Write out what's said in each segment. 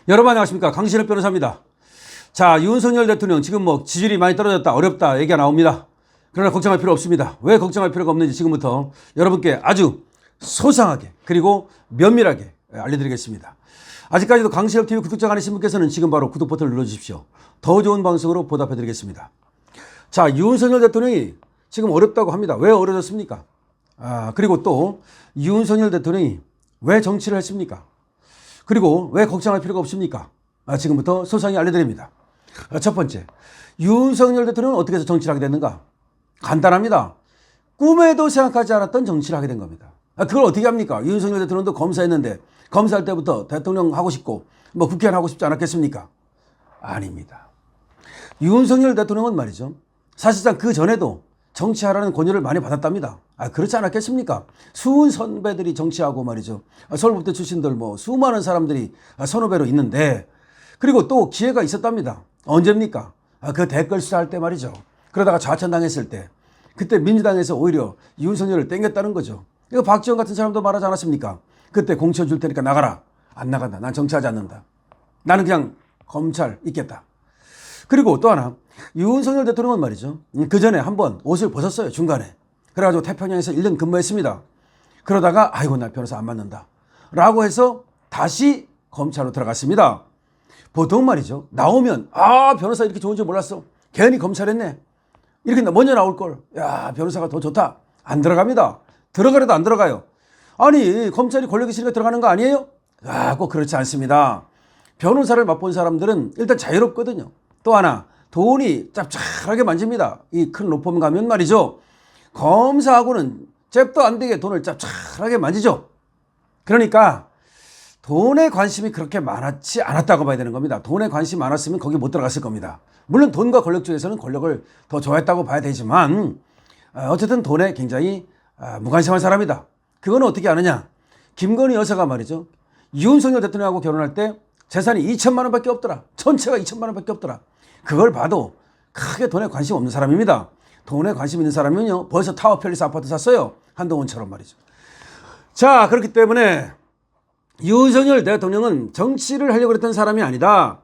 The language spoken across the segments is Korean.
여러분 안녕하십니까, 강신업 변호사입니다. 자, 윤석열 대통령 지금 뭐 지지율이 많이 떨어졌다, 어렵다 얘기가 나옵니다. 그러나 걱정할 필요 없습니다. 왜 걱정할 필요가 없는지 지금부터 여러분께 아주 소상하게 그리고 면밀하게 알려드리겠습니다. 아직까지도 강신업TV 구독자 아니신 분께서는 지금 바로 구독 버튼을 눌러주십시오. 더 좋은 방송으로 보답해드리겠습니다. 자, 윤석열 대통령이 지금 어렵다고 합니다. 왜 어려졌습니까? 그리고 또 윤석열 대통령이 왜 정치를 했습니까? 그리고 왜 걱정할 필요가 없습니까? 지금부터 소상히 알려드립니다. 첫 번째, 윤석열 대통령은 어떻게 해서 정치를 하게 됐는가? 간단합니다. 꿈에도 생각하지 않았던 정치를 하게 된 겁니다. 그걸 어떻게 합니까? 윤석열 대통령도 검사했는데 검사할 때부터 대통령 하고 싶고 뭐 국회의원 하고 싶지 않았겠습니까? 아닙니다. 윤석열 대통령은 말이죠, 사실상 그 전에도 정치하라는 권유를 많이 받았답니다. 그렇지 않았겠습니까? 수은 선배들이 정치하고 말이죠, 서울법대 출신들 뭐 수많은 사람들이 선후배로 있는데, 그리고 또 기회가 있었답니다. 언제입니까? 그 댓글 수사할 때 말이죠. 그러다가 좌천당했을 때, 그때 민주당에서 오히려 윤석열을 땡겼다는 거죠. 이거 박지원 같은 사람도 말하지 않았습니까? 그때 공천 줄 테니까 나가라. 안 나간다. 난 정치하지 않는다. 나는 그냥 검찰 있겠다. 그리고 또 하나, 윤석열 대통령은 말이죠, 그 전에 한번 옷을 벗었어요, 중간에. 그래가지고 태평양에서 1년 근무했습니다. 그러다가 아이고 나 변호사 안 맞는다 라고 해서 다시 검찰로 들어갔습니다. 보통 말이죠, 나오면 변호사 이렇게 좋은 줄 몰랐어, 괜히 검찰했네, 이렇게 먼저 나올걸, 야 변호사가 더 좋다, 안 들어갑니다. 들어가려도 안 들어가요. 아니 검찰이 권력이 있으니까 들어가는 거 아니에요? 꼭 그렇지 않습니다. 변호사를 맛본 사람들은 일단 자유롭거든요. 또 하나, 돈이 짭짤하게 만집니다. 이 큰 로펌 가면 말이죠, 검사하고는 잽도 안 되게 돈을 짭짤하게 만지죠. 그러니까 돈에 관심이 그렇게 많지 않았다고 봐야 되는 겁니다. 돈에 관심이 많았으면 거기 못 들어갔을 겁니다. 물론 돈과 권력 중에서는 권력을 더 좋아했다고 봐야 되지만 어쨌든 돈에 굉장히 무관심한 사람이다. 그거는 어떻게 아느냐? 김건희 여사가 말이죠, 윤석열 대통령하고 결혼할 때 재산이 2천만 원밖에 없더라. 전체가 2천만 원밖에 없더라. 그걸 봐도 크게 돈에 관심 없는 사람입니다. 돈에 관심 있는 사람은요, 벌써 타워 팰리스 아파트 샀어요. 한동훈처럼 말이죠. 자, 그렇기 때문에 윤석열 대통령은 정치를 하려고 했던 사람이 아니다.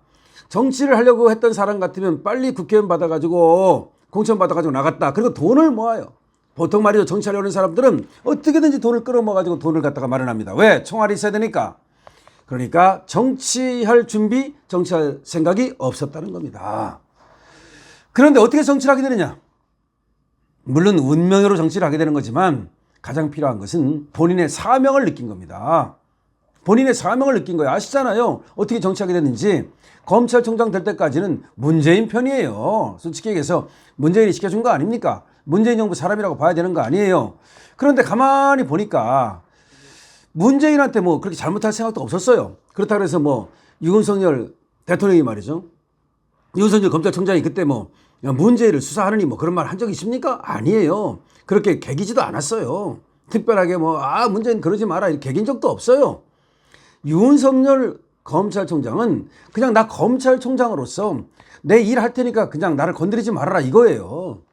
정치를 하려고 했던 사람 같으면 빨리 국회의원 받아가지고 공천 받아가지고 나갔다. 그리고 돈을 모아요. 보통 말이죠, 정치하려는 사람들은 어떻게든지 돈을 끌어모아가지고 돈을 갖다가 마련합니다. 왜? 총알이 있어야 되니까. 그러니까 정치할 준비, 정치할 생각이 없었다는 겁니다. 그런데 어떻게 정치를 하게 되느냐? 물론 운명으로 정치를 하게 되는 거지만 가장 필요한 것은 본인의 사명을 느낀 겁니다. 본인의 사명을 느낀 거예요. 아시잖아요, 어떻게 정치하게 됐는지. 검찰총장 될 때까지는 문재인 편이에요. 솔직히 얘기해서 문재인이 시켜준 거 아닙니까? 문재인 정부 사람이라고 봐야 되는 거 아니에요. 그런데 가만히 보니까 문재인한테 뭐 그렇게 잘못할 생각도 없었어요. 그렇다고 해서 뭐 윤석열 대통령이 말이죠, 윤석열 검찰총장이 그때 뭐 문재인을 수사하느니 뭐 그런 말 한 적이 있습니까? 아니에요. 그렇게 개기지도 않았어요. 특별하게 뭐 문재인 그러지 마라 이렇게 개긴 적도 없어요. 윤석열 검찰총장은 그냥 나 검찰총장으로서 내 일 할 테니까 그냥 나를 건드리지 말아라 이거예요.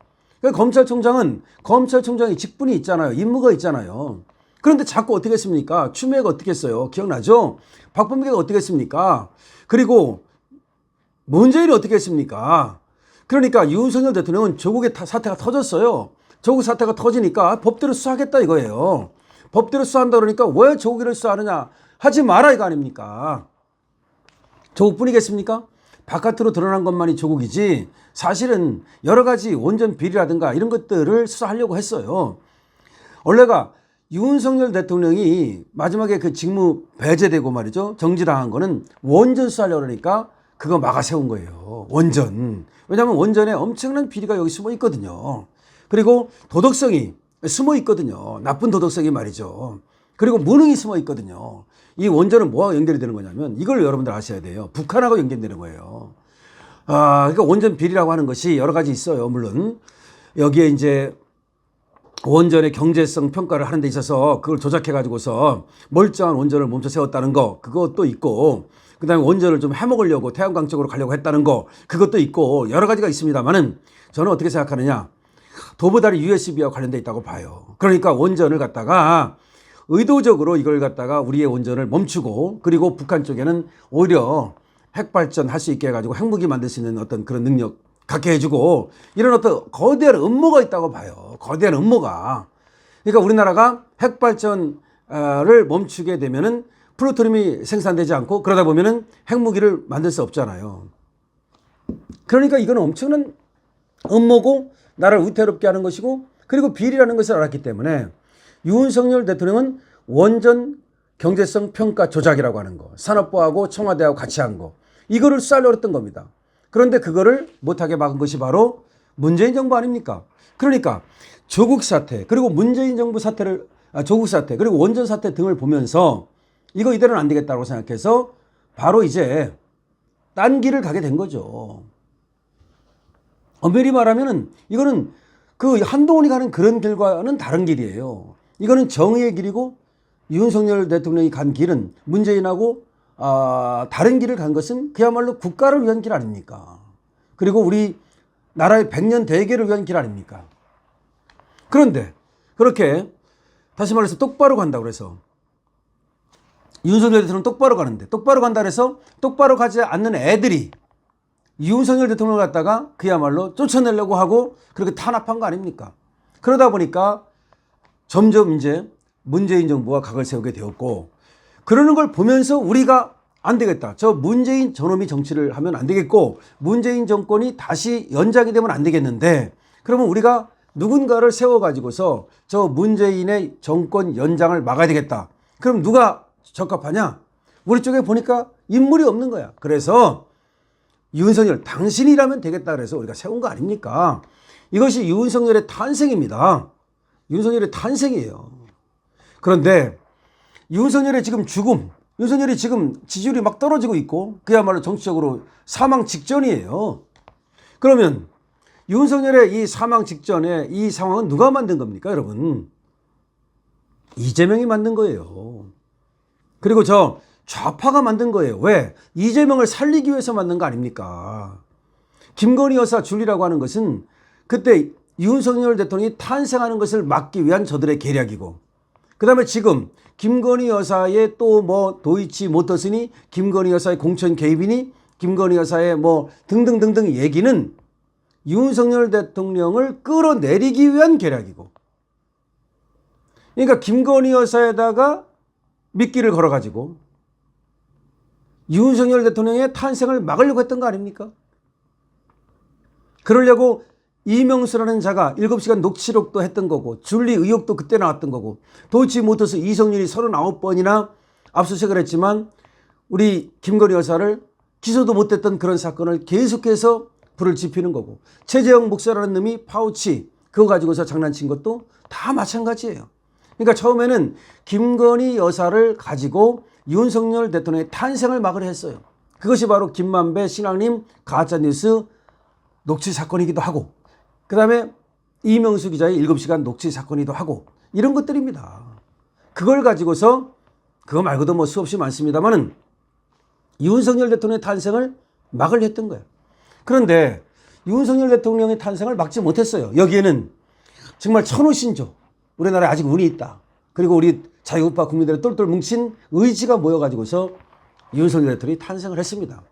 그러니까 검찰총장은 검찰총장의 직분이 있잖아요. 임무가 있잖아요. 그런데 자꾸 어떻게 했습니까? 추미애가 어떻게 했어요? 기억나죠? 박범계가 어떻게 했습니까? 그리고 문재인이 어떻게 했습니까? 그러니까 윤석열 대통령은 조국의 사태가 터졌어요. 조국 사태가 터지니까 법대로 수사하겠다 이거예요. 법대로 수사한다 그러니까 왜 조국을 수사하느냐? 하지 마라 이거 아닙니까? 조국뿐이겠습니까? 바깥으로 드러난 것만이 조국이지 사실은 여러 가지 원전 비리라든가 이런 것들을 수사하려고 했어요. 원래가 윤석열 대통령이 마지막에 그 직무 배제되고 말이죠, 정지당한 거는 원전 수사하려고 그러니까 그거 막아 세운 거예요. 원전. 왜냐하면 원전에 엄청난 비리가 여기 숨어 있거든요. 그리고 도덕성이 숨어 있거든요. 나쁜 도덕성이 말이죠. 그리고 무능이 숨어 있거든요. 이 원전은 뭐와 연결이 되는 거냐면 이걸 여러분들 아셔야 돼요. 북한하고 연결되는 거예요. 그러니까 원전 비리라고 하는 것이 여러 가지 있어요. 물론 여기에 이제 원전의 경제성 평가를 하는 데 있어서 그걸 조작해 가지고서 멀쩡한 원전을 멈춰 세웠다는 거, 그것도 있고, 그 다음에 원전을 좀 해먹으려고 태양광 쪽으로 가려고 했다는 거, 그것도 있고 여러 가지가 있습니다만은 저는 어떻게 생각하느냐, 도보다리 USB와 관련돼 있다고 봐요. 그러니까 원전을 갖다가 의도적으로 이걸 갖다가 우리의 원전을 멈추고 그리고 북한 쪽에는 오히려 핵발전 할 수 있게 해가지고 핵무기 만들 수 있는 어떤 그런 능력 갖게 해주고 이런 어떤 거대한 음모가 있다고 봐요. 거대한 음모가. 그러니까 우리나라가 핵발전을 멈추게 되면은 플루토늄이 생산되지 않고 그러다 보면은 핵무기를 만들 수 없잖아요. 그러니까 이건 엄청난 음모고 나라를 위태롭게 하는 것이고 그리고 비리라는 것을 알았기 때문에 윤석열 대통령은 원전 경제성 평가 조작이라고 하는 거, 산업부하고 청와대하고 같이 한 거, 이거를 수사하려고 했던 겁니다. 그런데 그거를 못하게 막은 것이 바로 문재인 정부 아닙니까? 그러니까 조국 사태, 그리고 문재인 정부 사태를, 조국 사태, 그리고 원전 사태 등을 보면서 이거 이대로는 안 되겠다고 생각해서 바로 이제 딴 길을 가게 된 거죠. 엄밀히 말하면은 이거는 그 한동훈이 가는 그런 길과는 다른 길이에요. 이거는 정의의 길이고 윤석열 대통령이 간 길은 문재인하고 다른 길을 간 것은 그야말로 국가를 위한 길 아닙니까? 그리고 우리 나라의 100년 대계를 위한 길 아닙니까? 그런데 그렇게 다시 말해서 똑바로 간다고 그래서 윤석열 대통령 똑바로 가는데 똑바로 간다 그래서 똑바로 가지 않는 애들이 윤석열 대통령을 갖다가 그야말로 쫓아내려고 하고 그렇게 탄압한 거 아닙니까? 그러다 보니까 점점 이제 문재인 정부가 각을 세우게 되었고 그러는 걸 보면서 우리가 안 되겠다. 저 문재인 저놈이 정치를 하면 안 되겠고 문재인 정권이 다시 연장이 되면 안 되겠는데 그러면 우리가 누군가를 세워가지고서 저 문재인의 정권 연장을 막아야 되겠다. 그럼 누가 적합하냐? 우리 쪽에 보니까 인물이 없는 거야. 그래서 윤석열 당신이라면 되겠다 그래서 우리가 세운 거 아닙니까? 이것이 윤석열의 탄생입니다. 윤석열의 탄생이에요. 그런데 윤석열의 지금 죽음, 윤석열이 지금 지지율이 막 떨어지고 있고 그야말로 정치적으로 사망 직전이에요. 그러면 윤석열의 이 사망 직전에 이 상황은 누가 만든 겁니까, 여러분? 이재명이 만든 거예요. 그리고 저 좌파가 만든 거예요. 왜? 이재명을 살리기 위해서 만든 거 아닙니까? 김건희 여사 줄리라고 하는 것은 그때 윤석열 대통령이 탄생하는 것을 막기 위한 저들의 계략이고 그 다음에 지금 김건희 여사의 또 뭐 도이치 모터스니 김건희 여사의 공천 개입이니 김건희 여사의 뭐 등등등등 얘기는 윤석열 대통령을 끌어내리기 위한 계략이고 그러니까 김건희 여사에다가 미끼를 걸어가지고 윤석열 대통령의 탄생을 막으려고 했던 거 아닙니까? 그러려고 이명수라는 자가 7시간 녹취록도 했던 거고 줄리 의혹도 그때 나왔던 거고 도이치모터스 이성률이 39번이나 압수수색을 했지만 우리 김건희 여사를 기소도 못했던 그런 사건을 계속해서 불을 지피는 거고 최재형 목사라는 놈이 파우치 그거 가지고서 장난친 것도 다 마찬가지예요. 그러니까 처음에는 김건희 여사를 가지고 윤석열 대통령의 탄생을 막으려 했어요. 그것이 바로 김만배 신앙님 가짜뉴스 녹취 사건이기도 하고 그 다음에 이명수 기자의 7시간 녹취 사건이기도 하고 이런 것들입니다. 그걸 가지고서 그거 말고도 뭐 수없이 많습니다만은 윤석열 대통령의 탄생을 막으려 했던 거예요. 그런데 윤석열 대통령의 탄생을 막지 못했어요. 여기에는 정말 천우신조 우리나라에 아직 운이 있다. 그리고 우리 자유우파 국민들의 똘똘 뭉친 의지가 모여가지고서 윤석열 대통령이 탄생을 했습니다.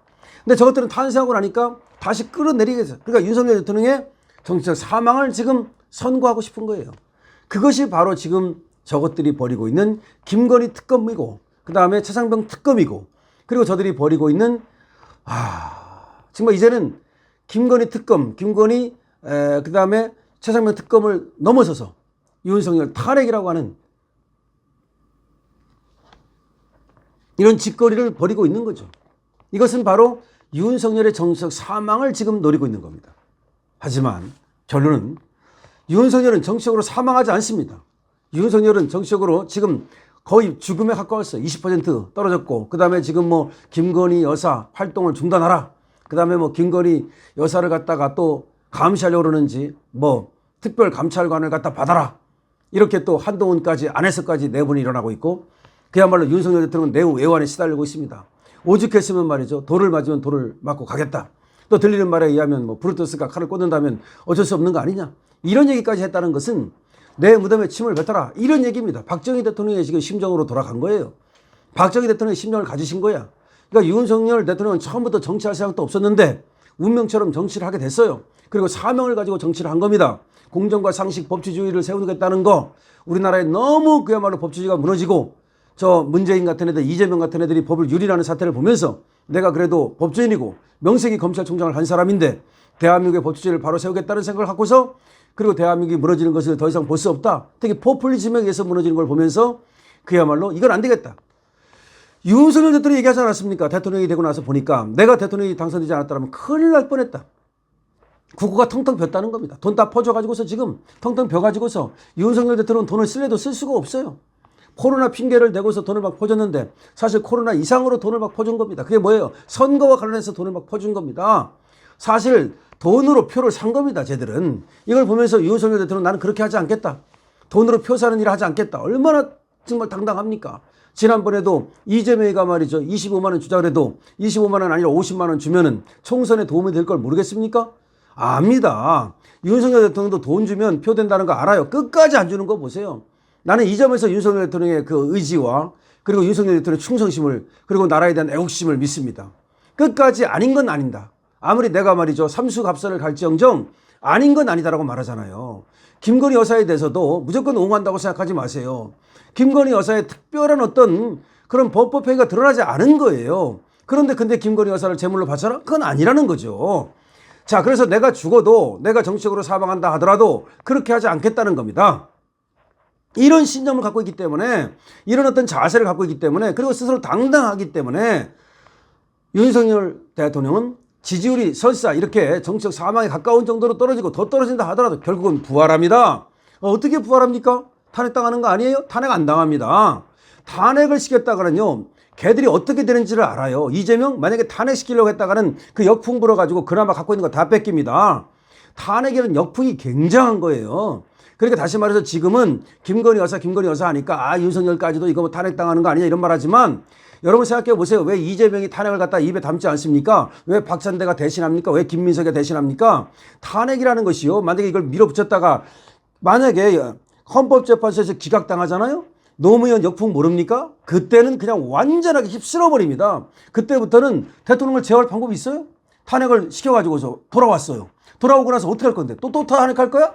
근데 저것들은 탄생하고 나니까 다시 끌어내리게 됐어요. 그러니까 윤석열 대통령의 정치적 사망을 지금 선고하고 싶은 거예요. 그것이 바로 지금 저것들이 벌이고 있는 김건희 특검이고 그 다음에 최상병 특검이고 그리고 저들이 벌이고 있는 정말 이제는 김건희 특검, 김건희 그 다음에 최상병 특검을 넘어서서 윤석열 탄핵이라고 하는 이런 짓거리를 벌이고 있는 거죠. 이것은 바로 윤석열의 정치적 사망을 지금 노리고 있는 겁니다. 하지만 결론은 윤석열은 정치적으로 사망하지 않습니다. 윤석열은 정치적으로 지금 거의 죽음에 가까웠어요. 20% 떨어졌고 그 다음에 지금 뭐 김건희 여사 활동을 중단하라. 그 다음에 뭐 김건희 여사를 갖다가 또 감시하려고 그러는지 뭐 특별감찰관을 갖다 받아라. 이렇게 또 한동훈까지 안에서까지 내분이 일어나고 있고 그야말로 윤석열 대통령은 내후 외환에 시달리고 있습니다. 오죽했으면 말이죠. 돌을 맞으면 돌을 맞고 가겠다. 또 들리는 말에 의하면 뭐 브루투스가 칼을 꽂는다면 어쩔 수 없는 거 아니냐. 이런 얘기까지 했다는 것은 내 무덤에 침을 뱉어라. 이런 얘기입니다. 박정희 대통령의 지금 심정으로 돌아간 거예요. 박정희 대통령의 심정을 가지신 거야. 그러니까 윤석열 대통령은 처음부터 정치할 생각도 없었는데 운명처럼 정치를 하게 됐어요. 그리고 사명을 가지고 정치를 한 겁니다. 공정과 상식, 법치주의를 세우겠다는 거. 우리나라에 너무 그야말로 법치주의가 무너지고 저 문재인 같은 애들, 이재명 같은 애들이 법을 유린하는 사태를 보면서 내가 그래도 법조인이고 명색이 검찰총장을 한 사람인데 대한민국의 법치주의를 바로 세우겠다는 생각을 갖고서 그리고 대한민국이 무너지는 것을 더 이상 볼 수 없다. 특히 포퓰리즘에 의해서 무너지는 걸 보면서 그야말로 이건 안 되겠다. 윤석열 대통령이 얘기하지 않았습니까? 대통령이 되고 나서 보니까 내가 대통령이 당선되지 않았다면 큰일 날 뻔했다. 국고가 텅텅 비었다는 겁니다. 돈 다 퍼줘가지고서 지금 텅텅 벼가지고서 윤석열 대통령은 돈을 쓸래도 쓸 수가 없어요. 코로나 핑계를 대고서 돈을 막 퍼줬는데 사실 코로나 이상으로 돈을 막 퍼준 겁니다. 그게 뭐예요? 선거와 관련해서 돈을 막 퍼준 겁니다. 사실 돈으로 표를 산 겁니다. 쟤들은. 이걸 보면서 윤석열 대통령은 나는 그렇게 하지 않겠다. 돈으로 표 사는 일을 하지 않겠다. 얼마나 정말 당당합니까? 지난번에도 이재명이가 말이죠. 25만 원 주자 그래도 25만 원 아니라 50만 원 주면은 총선에 도움이 될 걸 모르겠습니까? 압니다. 윤석열 대통령도 돈 주면 표 된다는 거 알아요. 끝까지 안 주는 거 보세요. 나는 이 점에서 윤석열 대통령의 그 의지와 그리고 윤석열 대통령의 충성심을 그리고 나라에 대한 애국심을 믿습니다. 끝까지 아닌 건 아닌다. 아무리 내가 말이죠. 삼수갑산을 갈지언정 아닌 건 아니다라고 말하잖아요. 김건희 여사에 대해서도 무조건 옹호한다고 생각하지 마세요. 김건희 여사의 특별한 어떤 그런 범법행위가 드러나지 않은 거예요. 그런데 근데 김건희 여사를 제물로 바쳐라? 그건 아니라는 거죠. 자, 그래서 내가 죽어도 내가 정치적으로 사망한다 하더라도 그렇게 하지 않겠다는 겁니다. 이런 신념을 갖고 있기 때문에 이런 어떤 자세를 갖고 있기 때문에 그리고 스스로 당당하기 때문에 윤석열 대통령은 지지율이 설사 이렇게 정치적 사망에 가까운 정도로 떨어지고 더 떨어진다 하더라도 결국은 부활합니다. 어떻게 부활합니까? 탄핵당하는 거 아니에요? 탄핵 안 당합니다. 탄핵을 시켰다가는요. 걔들이 어떻게 되는지를 알아요. 이재명 만약에 탄핵시키려고 했다가는 그 역풍 불어가지고 그나마 갖고 있는 거 다 뺏깁니다. 탄핵에는 역풍이 굉장한 거예요. 그러니까 다시 말해서 지금은 김건희 여사 하니까 아 윤석열까지도 이거 뭐 탄핵당하는 거 아니냐 이런 말 하지만 여러분 생각해 보세요. 왜 이재명이 탄핵을 갖다 입에 담지 않습니까? 왜 박찬대가 대신합니까? 왜 김민석이 대신합니까? 탄핵이라는 것이요. 만약에 이걸 밀어붙였다가 만약에 헌법재판소에서 기각당하잖아요. 노무현 역풍 모릅니까? 그때는 그냥 완전하게 휩쓸어버립니다. 그때부터는 대통령을 제어할 방법이 있어요? 탄핵을 시켜가지고서 돌아왔어요. 돌아오고 나서 어떻게 할 건데? 또 탄핵할 거야?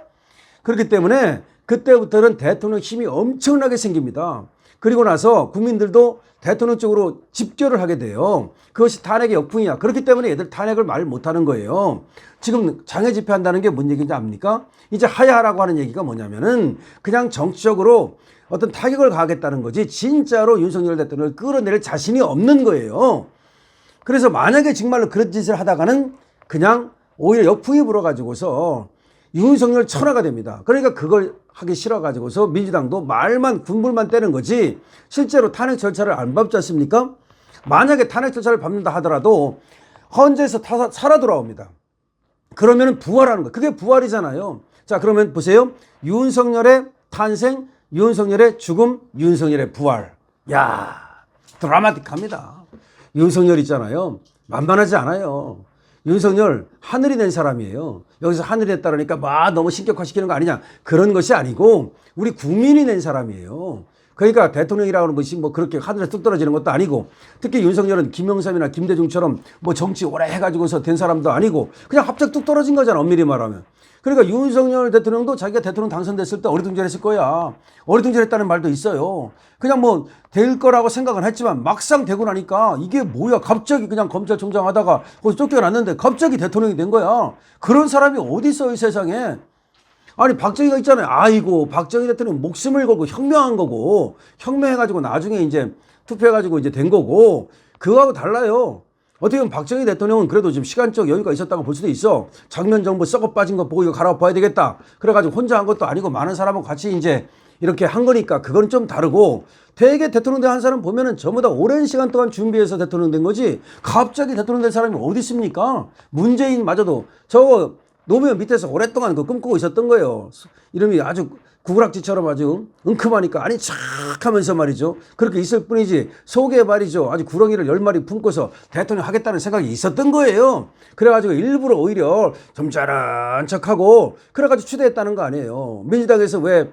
그렇기 때문에 그때부터는 대통령 힘이 엄청나게 생깁니다. 그리고 나서 국민들도 대통령 쪽으로 집결을 하게 돼요. 그것이 탄핵의 역풍이야. 그렇기 때문에 얘들 탄핵을 말 못하는 거예요. 지금 장애 집회한다는 게 뭔 얘기인지 압니까? 이제 하야하라고 하는 얘기가 뭐냐면은 그냥 정치적으로 어떤 타격을 가하겠다는 거지 진짜로 윤석열 대통령을 끌어내릴 자신이 없는 거예요. 그래서 만약에 정말로 그런 짓을 하다가는 그냥 오히려 역풍이 불어가지고서 윤석열 천하가 됩니다. 그러니까 그걸 하기 싫어가지고서 민주당도 말만 군불만 떼는 거지 실제로 탄핵 절차를 안 밟지 않습니까? 만약에 탄핵 절차를 밟는다 하더라도 헌재에서 살아 돌아옵니다. 그러면은 부활하는 거예요. 그게 부활이잖아요. 자, 그러면 보세요. 윤석열의 탄생, 윤석열의 죽음, 윤석열의 부활. 야, 드라마틱합니다. 윤석열 있잖아요. 만만하지 않아요. 윤석열 하늘이 낸 사람이에요. 여기서 하늘이 냈다라니까 막 너무 신격화시키는 거 아니냐. 그런 것이 아니고 우리 국민이 낸 사람이에요. 그러니까 대통령이라고 하는 것이 뭐 그렇게 하늘에 뚝 떨어지는 것도 아니고 특히 윤석열은 김영삼이나 김대중처럼 뭐 정치 오래 해가지고서 된 사람도 아니고 그냥 갑자기 뚝 떨어진 거잖아. 엄밀히 말하면. 그러니까 윤석열 대통령도 자기가 대통령 당선됐을 때 어리둥절했을 거야. 어리둥절했다는 말도 있어요. 그냥 뭐 될 거라고 생각은 했지만 막상 되고 나니까 이게 뭐야. 갑자기 그냥 검찰총장 하다가 거기서 쫓겨났는데 갑자기 대통령이 된 거야. 그런 사람이 어디 있어요, 이 세상에. 아니 박정희가 있잖아요. 아이고 박정희 대통령 목숨을 걸고 혁명한 거고 혁명해가지고 나중에 이제 투표해가지고 이제 된 거고 그거하고 달라요. 어떻게 보면 박정희 대통령은 그래도 좀 시간적 여유가 있었다고 볼 수도 있어. 장면 정부 썩어 빠진 거 보고 이거 갈아엎어야 되겠다. 그래가지고 혼자 한 것도 아니고 많은 사람하고 같이 이제 이렇게 한 거니까 그건 좀 다르고 되게 대통령 된 한 사람 보면은 전부 다 오랜 시간 동안 준비해서 대통령 된 거지 갑자기 대통령 된 사람이 어디 있습니까? 문재인마저도 저거 노무현 밑에서 오랫동안 그 꿈꾸고 있었던 거예요. 이름이 아주 구부락지처럼 아주 은큼하니까 아니 착 하면서 말이죠. 그렇게 있을 뿐이지 속에 말이죠. 아주 구렁이를 10마리 품고서 대통령 하겠다는 생각이 있었던 거예요. 그래가지고 일부러 오히려 점잖은 척하고 그래가지고 추대했다는 거 아니에요. 민주당에서 왜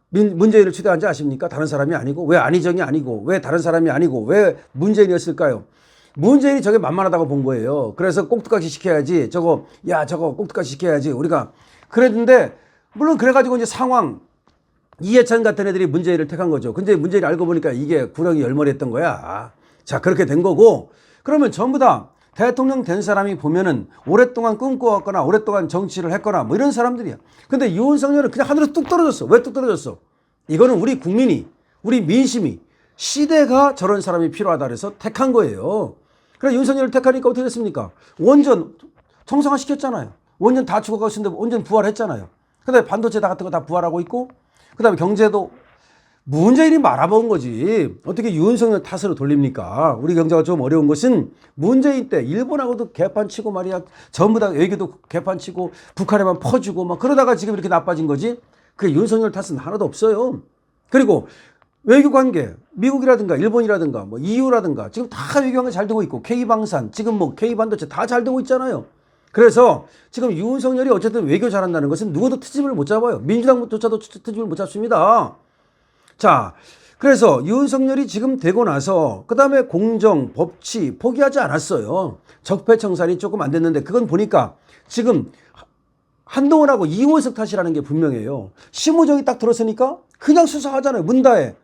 문재인을 추대한지 아십니까? 다른 사람이 아니고, 왜 안희정이 아니고, 왜 다른 사람이 아니고, 왜 문재인이었을까요? 문재인이 저게 만만하다고 본 거예요. 그래서 꼭두각시 시켜야지, 저거 꼭두각시 시켜야지, 우리가. 그랬는데, 물론 그래가지고 이제 상황, 이해찬 같은 애들이 문재인을 택한 거죠. 근데 문재인이 알고 보니까 이게 구렁이 열머리였던 거야. 자, 그렇게 된 거고, 그러면 전부 다 대통령 된 사람이 보면은 오랫동안 꿈꿔왔거나 오랫동안 정치를 했거나 뭐 이런 사람들이야. 근데 윤석열은 그냥 하늘에서 뚝 떨어졌어. 왜 뚝 떨어졌어? 이거는 우리 국민이, 우리 민심이, 시대가 저런 사람이 필요하다 그래서 택한 거예요. 그래 윤석열을 택하니까 어떻게 됐습니까? 원전 정상화 시켰잖아요. 원전 다 죽어가고 있는데 원전 부활했잖아요. 그다음에 반도체 같은 거 다 부활하고 있고, 그다음에 경제도 문재인이 말아먹은 거지. 어떻게 윤석열 탓으로 돌립니까? 우리 경제가 좀 어려운 것은 문재인 때 일본하고도 개판 치고 말이야. 전부 다 외교도 개판 치고 북한에만 퍼주고 막 그러다가 지금 이렇게 나빠진 거지. 그 윤석열 탓은 하나도 없어요. 그리고 외교 관계, 미국이라든가 일본이라든가 뭐 EU라든가 지금 다 외교 관계 잘 되고 있고, K방산, 지금 뭐 K반도체 다 잘 되고 있잖아요. 그래서 지금 윤석열이 어쨌든 외교 잘한다는 것은 누구도 트집을 못 잡아요. 민주당조차도 트집을 못 잡습니다. 자, 그래서 윤석열이 지금 되고 나서 그 다음에 공정, 법치 포기하지 않았어요. 적폐청산이 조금 안 됐는데 그건 보니까 지금 한동훈하고 이원석 탓이라는 게 분명해요. 심우정이 딱 들었으니까 그냥 수사하잖아요. 문다에.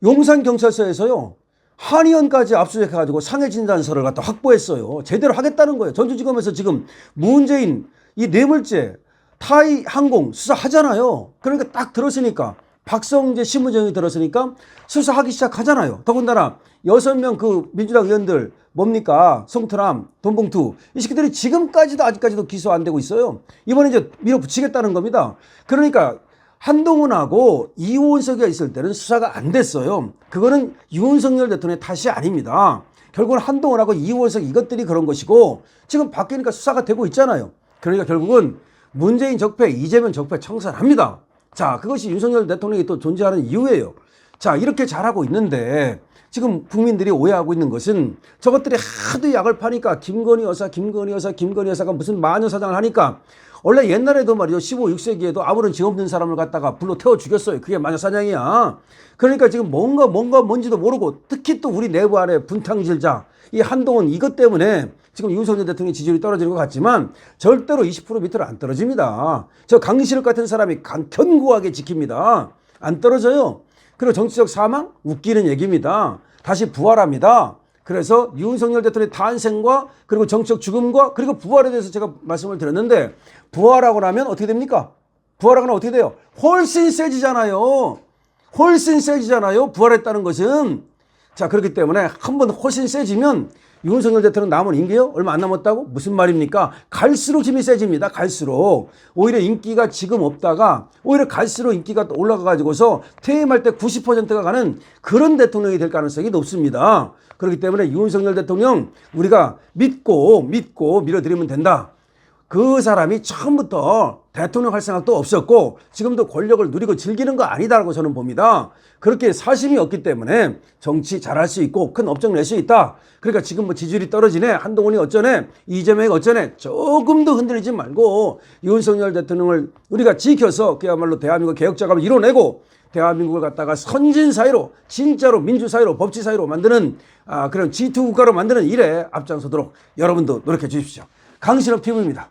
용산경찰서에서요. 한의원까지 압수수색해가지고 상해진단서를 갖다 확보했어요. 제대로 하겠다는 거예요. 전주지검에서 지금 문재인 이 뇌물죄 타이항공 수사하잖아요. 그러니까 딱 들었으니까 박성재 심우정이 들었으니까 수사하기 시작하잖아요. 더군다나 6명 그 민주당 의원들 뭡니까? 송트람, 돈봉투 이 새끼들이 지금까지도 아직까지도 기소 안 되고 있어요. 이번에 이제 밀어붙이겠다는 겁니다. 그러니까 한동훈하고 이원석이 있을 때는 수사가 안 됐어요. 그거는 윤석열 대통령의 탓이 아닙니다. 결국은 한동훈하고 이원석 이것들이 그런 것이고 지금 바뀌니까 수사가 되고 있잖아요. 그러니까 결국은 문재인 적폐, 이재명 적폐 청산합니다. 자, 그것이 윤석열 대통령이 또 존재하는 이유예요. 자, 이렇게 잘하고 있는데 지금 국민들이 오해하고 있는 것은 저것들이 하도 약을 파니까 김건희 여사가 무슨 마녀사장을 하니까 원래 옛날에도 말이죠. 15, 6세기에도 아무런 죄 없는 사람을 갖다가 불로 태워 죽였어요. 그게 마녀사냥이야. 그러니까 지금 뭔지도 모르고 특히 또 우리 내부 안에 분탕질자 이 한동훈 이것 때문에 지금 윤석열 대통령 지지율이 떨어지는 것 같지만 절대로 20% 밑으로 안 떨어집니다. 저 강시력 같은 사람이 견고하게 지킵니다. 안 떨어져요. 그리고 정치적 사망? 웃기는 얘기입니다. 다시 부활합니다. 그래서 윤석열 대통령의 탄생과 그리고 정치적 죽음과 그리고 부활에 대해서 제가 말씀을 드렸는데 부활하고 나면 어떻게 됩니까? 부활하고 나면 어떻게 돼요? 훨씬 세지잖아요. 훨씬 세지잖아요. 부활했다는 것은. 자, 그렇기 때문에 한번 훨씬 세지면 윤석열 대통령 남은 임기요? 얼마 안 남았다고? 무슨 말입니까? 갈수록 힘이 세집니다. 갈수록. 오히려 인기가 지금 없다가 오히려 갈수록 인기가 올라가가지고서 퇴임할 때 90%가 가는 그런 대통령이 될 가능성이 높습니다. 그렇기 때문에 윤석열 대통령 우리가 믿고 밀어드리면 된다. 그 사람이 처음부터 대통령 할 생각도 없었고 지금도 권력을 누리고 즐기는 거 아니다라고 저는 봅니다. 그렇게 사심이 없기 때문에 정치 잘할 수 있고 큰 업적 낼 수 있다. 그러니까 지금 뭐 지지율이 떨어지네, 한동훈이 어쩌네, 이재명이 어쩌네, 조금도 흔들리지 말고 윤석열 대통령을 우리가 지켜서 그야말로 대한민국 개혁작업을 이뤄내고 대한민국을 갖다가 선진사회로 진짜로 민주사회로 법치사회로 만드는 그런 G2 국가로 만드는 일에 앞장서도록 여러분도 노력해 주십시오. 강신업 TV입니다.